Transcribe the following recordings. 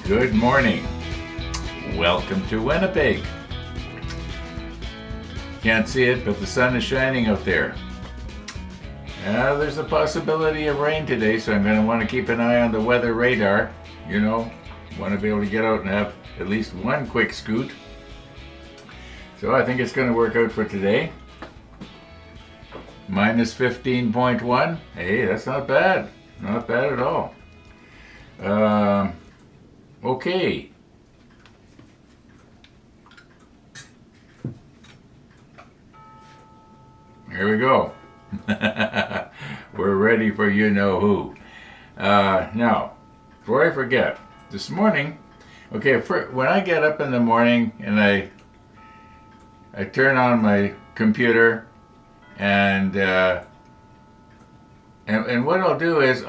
Good morning. Welcome to Winnipeg. Can't see it, but the sun is shining out there. There's a possibility of rain today, so I'm going to want to keep an eye on the weather radar. Want to be able to get out and have at least one quick scoot. So I think it's going to work out for today. Minus 15.1. Hey, that's not bad. Not bad at all. Okay. Here we go. We're ready for you-know-who. Now, before I forget, this morning, when I get up in the morning and I turn on my computer and what I'll do is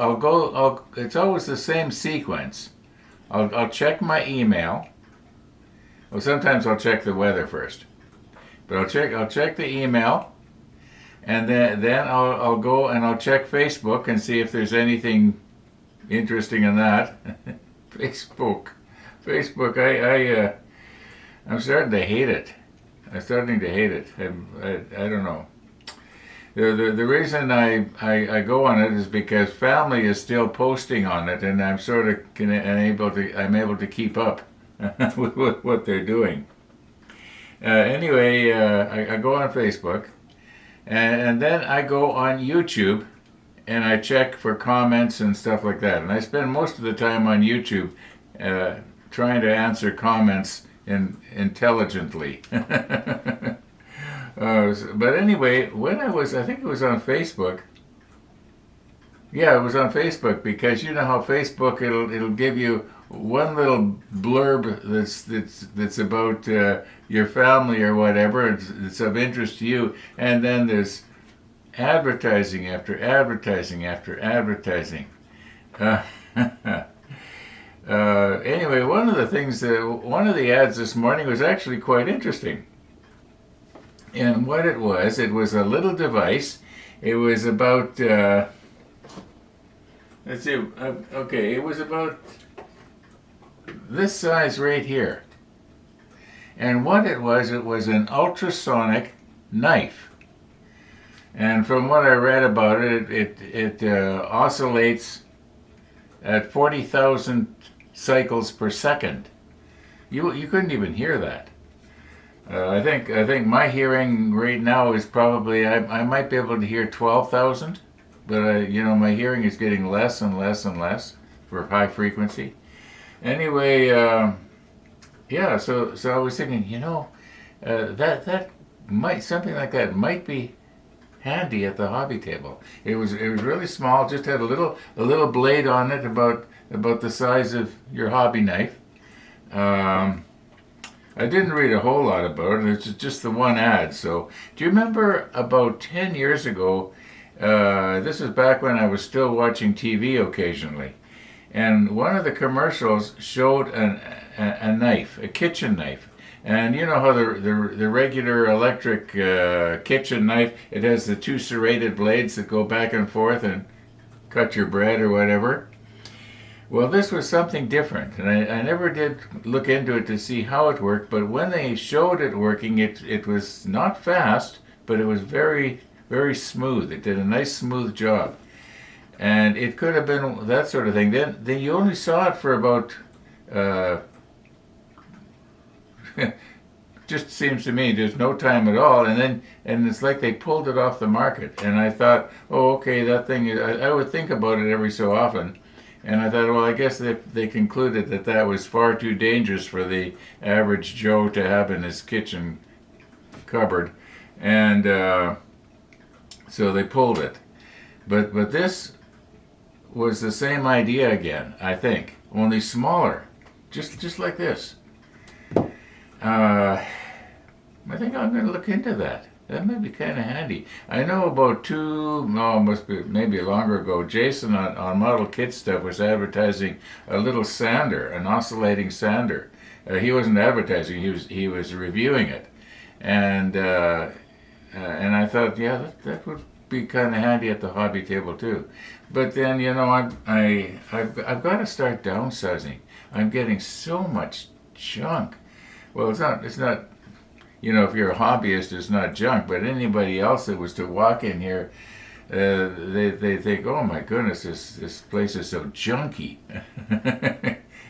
it's always the same sequence. I'll check my email. Well, sometimes I'll check the weather first, but I'll check the email, and then I'll go and I'll check Facebook and see if there's anything interesting in that. Facebook, I'm starting to hate it. I'm starting to hate it. I don't know. The reason I go on it is because family is still posting on it, and I'm sort of I'm able to keep up with what they're doing. Anyway, I go on Facebook, and then I go on YouTube, and I check for comments and stuff like that. And I spend most of the time on YouTube trying to answer comments intelligently. But anyway, I think it was on Facebook. Yeah, it was on Facebook, because you know how Facebook it'll give you one little blurb that's about your family or whatever. It's of interest to you, and then there's advertising after advertising after advertising. Anyway, one of the ads this morning was actually quite interesting. And what it was a little device. It was about, it was about this size right here. And what it was an ultrasonic knife. And from what I read about it, it oscillates at 40,000 cycles per second. You couldn't even hear that. I think my hearing right now is probably I might be able to hear 12,000, but my hearing is getting less and less and less for high frequency. Anyway, yeah. So I was thinking, that something like that might be handy at the hobby table. It was really small, just had a little blade on it about the size of your hobby knife. I didn't read a whole lot about it. It's just the one ad. So, do you remember about 10 years ago, this was back when I was still watching TV occasionally, and one of the commercials showed a knife, a kitchen knife. And you know how the regular electric kitchen knife, it has the two serrated blades that go back and forth and cut your bread or whatever? Well, this was something different, and I never did look into it to see how it worked, but when they showed it working, it was not fast, but it was very, very smooth. It did a nice, smooth job. And it could have been that sort of thing. Then you only saw it for about, just seems to me, there's no time at all, and it's like they pulled it off the market. And I thought, oh, okay, that thing, I would think about it every so often. And I thought, well, I guess they concluded that was far too dangerous for the average Joe to have in his kitchen cupboard, and so they pulled it. But this was the same idea again, I think, only smaller, just like this. I think I'm going to look into that. That might be kind of handy. I know about maybe longer ago, Jason on Model Kit Stuff was advertising a little sander, an oscillating sander. He wasn't advertising; he was reviewing it, and I thought, yeah, that would be kind of handy at the hobby table too. But then I've got to start downsizing. I'm getting so much junk. Well, it's not, you know, if you're a hobbyist, it's not junk, but anybody else that was to walk in here, they think, oh my goodness, this place is so junky.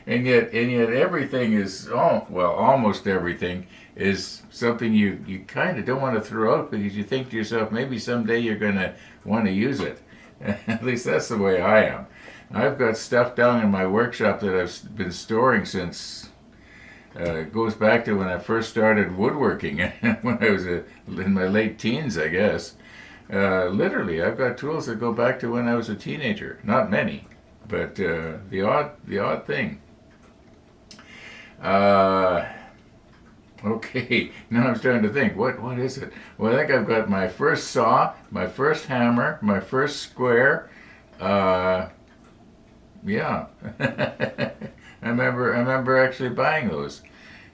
and yet everything is, almost everything is something you kind of don't want to throw out because you think to yourself, maybe someday you're going to want to use it. At least that's the way I am. I've got stuff down in my workshop that I've been storing since, it goes back to when I first started woodworking, when I was in my late teens, I guess. Literally, I've got tools that go back to when I was a teenager. Not many, but the odd thing. Okay, now I'm starting to think, what is it? Well, I think I've got my first saw, my first hammer, my first square. Yeah, I remember actually buying those,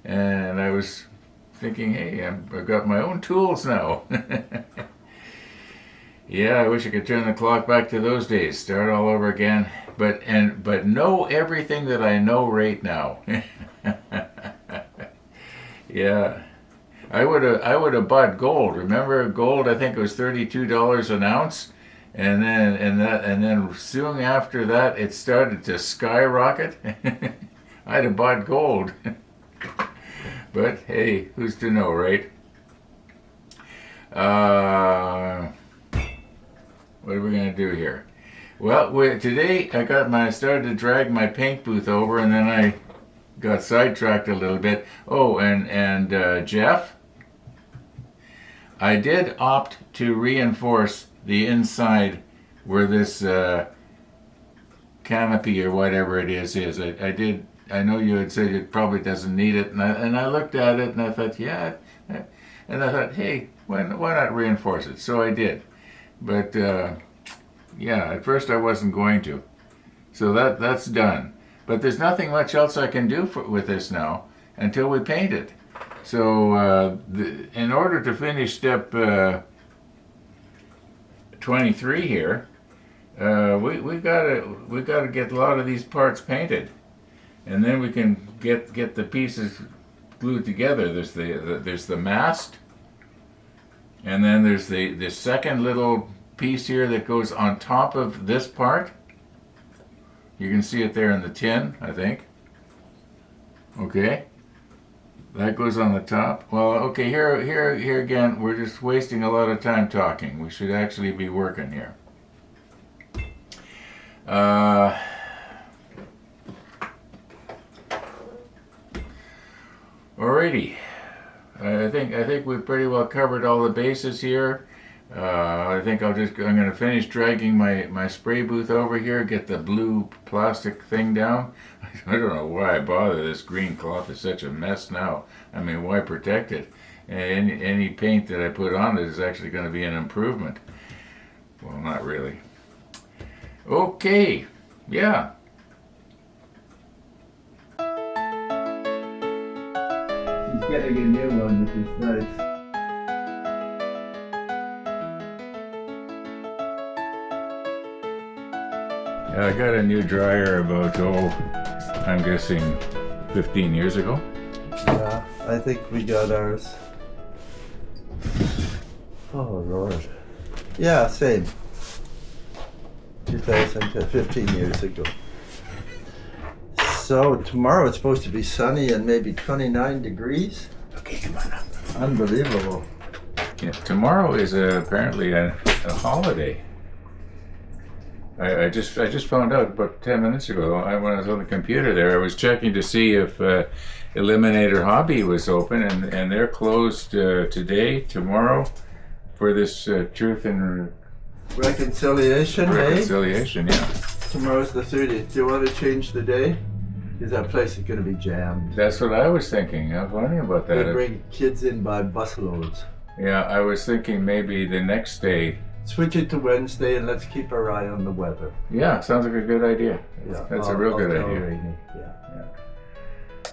and I was thinking, hey, I've got my own tools now. Yeah, I wish I could turn the clock back to those days, start all over again, but know everything that I know right now. Yeah, I would have bought gold. Remember gold? I think it was $32 an ounce, and then soon after that it started to skyrocket. I'd have bought gold, but hey, who's to know, right? What are we gonna do here? Well, today I started to drag my paint booth over, and then I got sidetracked a little bit. Oh, and Jeff, I did opt to reinforce the inside where this canopy or whatever it is. I did. I know you had said it probably doesn't need it, and I looked at it and I thought, yeah, and I thought, hey, why not reinforce it? So I did, but yeah, at first I wasn't going to. So that's done. But there's nothing much else I can do with this now until we paint it. So in order to finish step 23 here, we gotta get a lot of these parts painted, and then we can get the pieces glued together. There's the mast, and then there's the second little piece here that goes on top of this part. You can see it there in the tin, I think. Okay, that goes on the top. Well, okay, here again, we're just wasting a lot of time talking. We should actually be working here. Alrighty, I think we've pretty well covered all the bases here. I think I'm going to finish dragging my spray booth over here, get the blue plastic thing down. I don't know why I bother. This green cloth is such a mess now. I mean, why protect it? Any paint that I put on it is actually going to be an improvement. Well, not really. Okay, yeah. She's getting a new one, which is nice. I got a new dryer about, I'm guessing 15 years ago. Yeah, I think we got ours. Oh, Lord. Yeah, same. 15 years ago. So tomorrow it's supposed to be sunny and maybe 29 degrees. Okay, come on up. Unbelievable. Yeah, tomorrow is apparently a holiday. I just found out about 10 minutes ago when I was on the computer there. I was checking to see if Eliminator Hobby was open, and they're closed today, tomorrow, for this Truth and Reconciliation Day? Reconciliation, yeah. Tomorrow's the 30th. Do you want to change the day? Because that place is going to be jammed. That's what I was thinking. I was wondering about that. They bring kids in by busloads. Yeah, I was thinking maybe the next day. Switch it to Wednesday and let's keep our eye on the weather. Yeah, sounds like a good idea. Yeah, That's a real good idea. Rainy.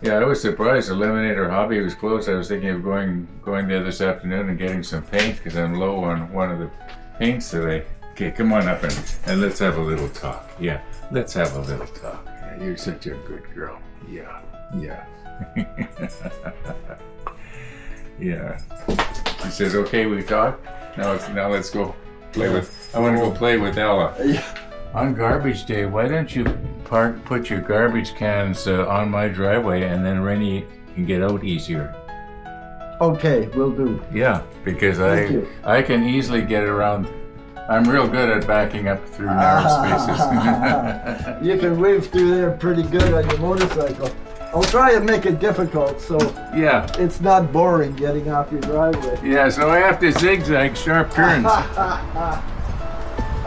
Yeah, I was surprised Eliminator Hobby was closed. I was thinking of going there this afternoon and getting some paint because I'm low on one of the paints today. Okay, come on up and let's have a little talk. Yeah, let's have a little talk. you're such a good girl. Yeah. Yeah. She says, okay, we talk. Now let's go play with. I want to go play with Ella. Yeah. On garbage day, why don't you put your garbage cans on my driveway, and then Rennie can get out easier. Okay, will do. Yeah, because Thank you. I can easily get around. I'm real good at backing up through narrow spaces. You can weave through there pretty good on your motorcycle. I'll try and make it difficult so Yeah. it's not boring getting off your driveway. Yeah, so I have to zigzag sharp turns. A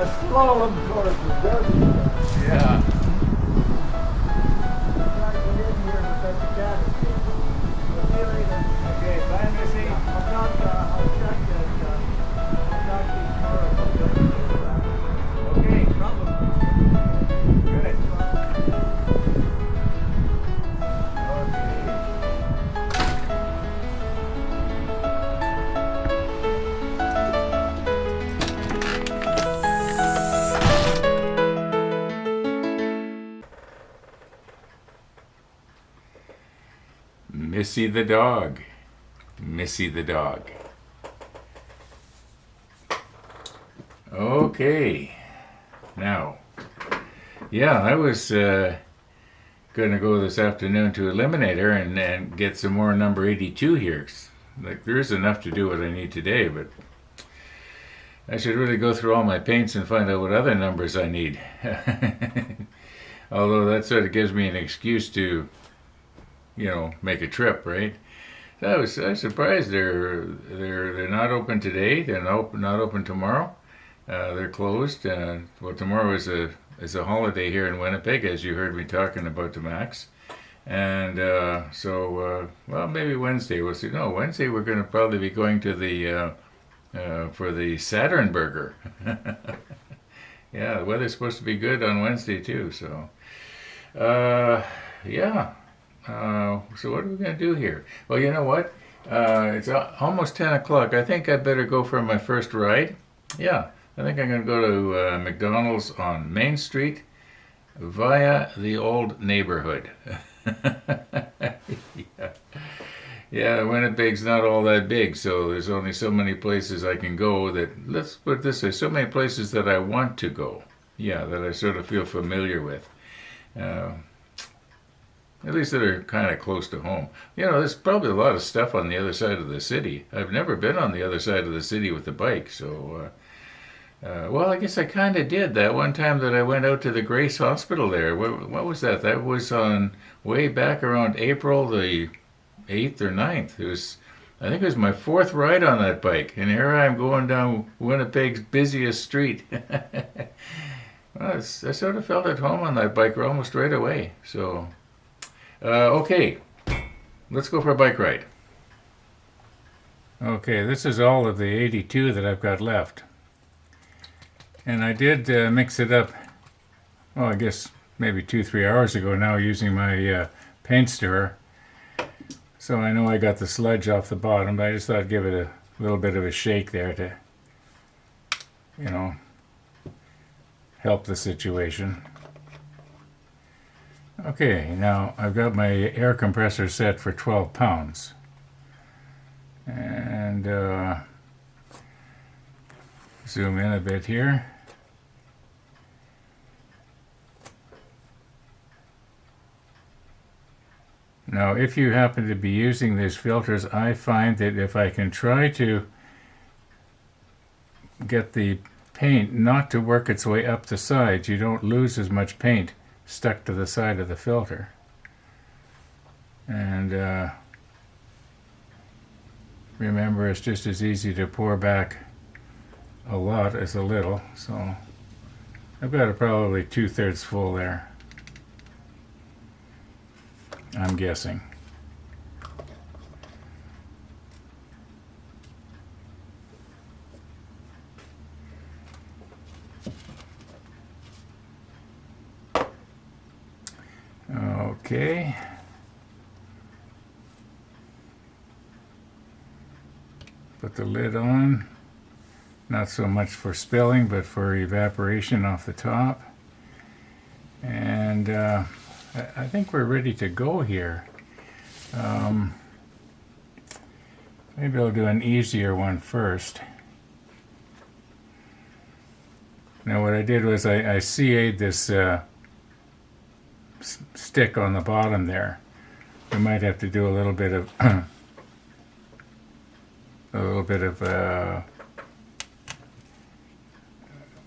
slalom course is very Yeah. Okay, bye, Missy. Okay, problem. Good. Missy the dog. Missy the dog. Okay. Now, yeah, I was going to go this afternoon to Eliminator and get some more number 82 here. Like, there's enough to do what I need today, but I should really go through all my paints and find out what other numbers I need. Although that sort of gives me an excuse to, make a trip, right? So I was surprised they're not open today. They're not open tomorrow. They're closed. Well, tomorrow is a holiday here in Winnipeg, as you heard me talking about to Max. And well, maybe Wednesday we'll see. No, Wednesday we're going to probably be going to the for the Saturn Burger. Yeah, the weather's supposed to be good on Wednesday too. So, yeah. So what are we going to do here? Well, you know what? It's almost 10 o'clock. I think I better go for my first ride. Yeah, I think I'm going to go to McDonald's on Main Street via the old neighborhood. Yeah, Winnipeg's not all that big, so there's only so many places I can go that, let's put it this way, so many places that I want to go. Yeah, that I sort of feel familiar with. At least that are kind of close to home. There's probably a lot of stuff on the other side of the city. I've never been on the other side of the city with a bike, so... well, I guess I kind of did that one time that I went out to the Grace Hospital there. What was that? That was on way back around April the 8th or 9th. I think it was my fourth ride on that bike, and here I am going down Winnipeg's busiest street. Well, I sort of felt at home on that bike almost right away, so... okay, let's go for a bike ride. Okay, this is all of the 82 that I've got left. And I did mix it up, well, I guess maybe 2-3 hours ago now using my paint stirrer. So I know I got the sludge off the bottom, but I just thought I'd give it a little bit of a shake there to, help the situation. Okay, now I've got my air compressor set for 12 pounds. And zoom in a bit here. Now, if you happen to be using these filters, I find that if I can try to get the paint not to work its way up the sides, you don't lose as much paint stuck to the side of the filter. And remember, it's just as easy to pour back a lot as a little, so I've got it probably 2/3 full there, I'm guessing. Okay. Put the lid on. Not so much for spilling, but for evaporation off the top. And I think we're ready to go here. Maybe I'll do an easier one first. Now what I did was I CA'd this stick on the bottom there. We might have to do a little bit of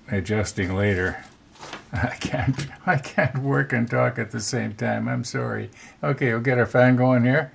adjusting later. I can't work and talk at the same time. I'm sorry. Okay, we'll get our fan going here.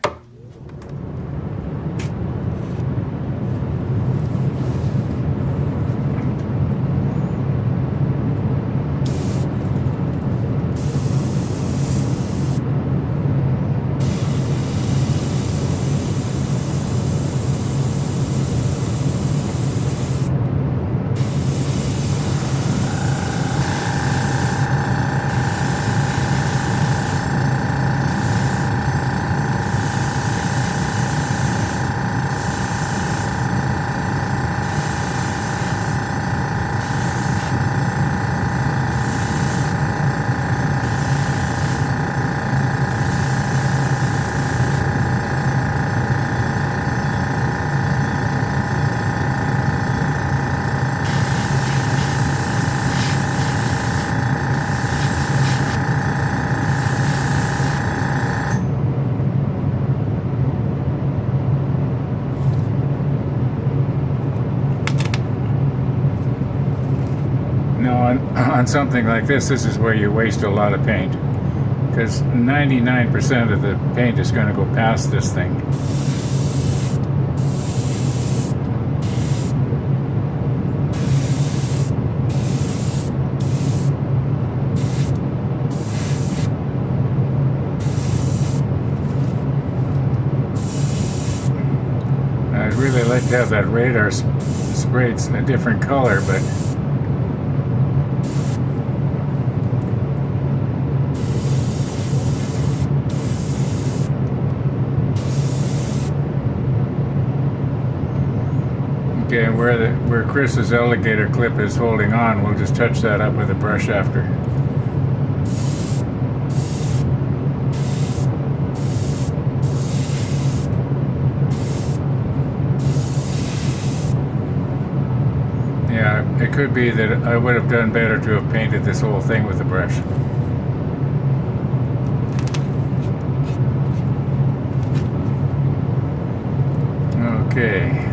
On something like this is where you waste a lot of paint, because 99% of the paint is going to go past this thing. I'd really like to have that radar sprayed a different color, but okay, where Chris's alligator clip is holding on, we'll just touch that up with a brush after. Yeah, it could be that I would have done better to have painted this whole thing with a brush. Okay.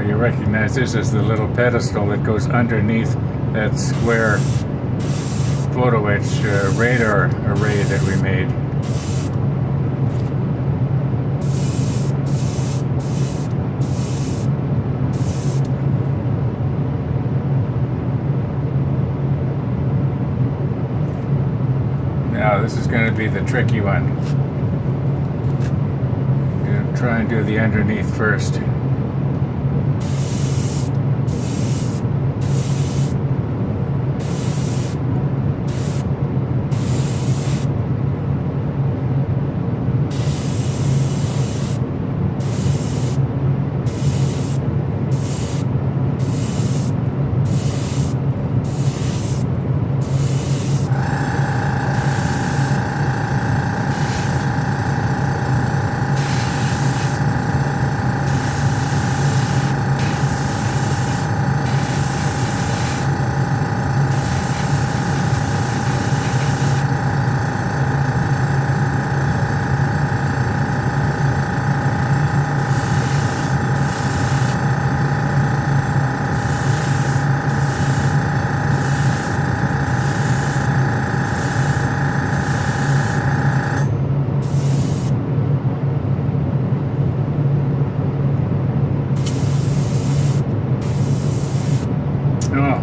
You recognize this as the little pedestal that goes underneath that square photo etch radar array that we made. Now this is going to be the tricky one. Try and do the underneath first.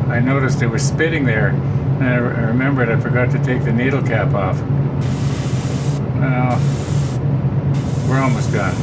I noticed it was spitting there, and I remembered I forgot to take the needle cap off. Well, we're almost done.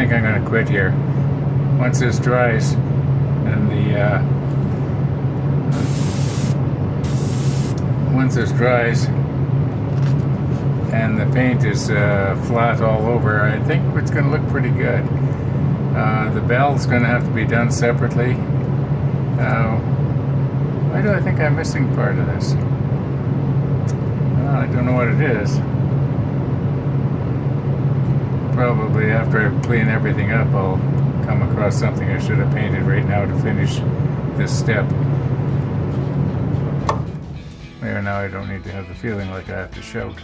think I'm going to quit here. Once this dries and once this dries and the paint is flat all over, I think it's going to look pretty good. The bell's going to have to be done separately. Why do I think I'm missing part of this? I don't know what it is. Probably after I clean everything up, I'll come across something I should have painted right now to finish this step. There, now I don't need to have the feeling like I have to shout.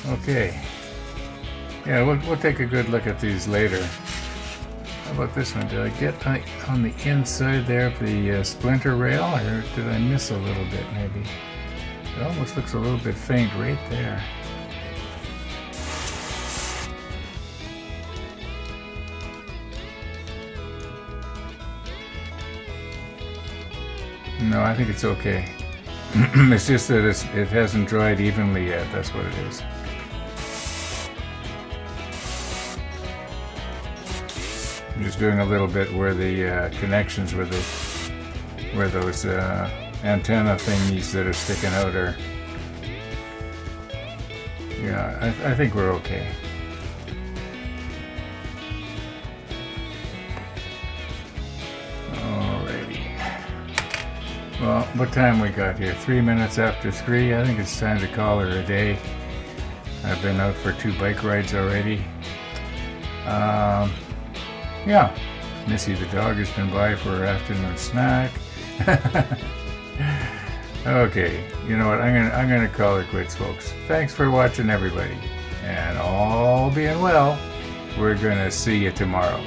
Okay. Yeah, we'll take a good look at these later. How about this one? Did I get on the inside there of the splinter rail, or did I miss a little bit maybe? It almost looks a little bit faint right there. No, I think it's okay. It's just that it hasn't dried evenly yet, that's what it is. I'm just doing a little bit where the connections where those antenna thingies that are sticking out are. Yeah, I think we're okay. Alrighty. Well, what time we got here? 3 minutes after 3. I think it's time to call her a day. I've been out for 2 bike rides already. Yeah, Missy the dog has been by for her afternoon snack. Okay, you know what? I'm gonna call her quits, folks. Thanks for watching, everybody, and all being well, we're gonna see you tomorrow.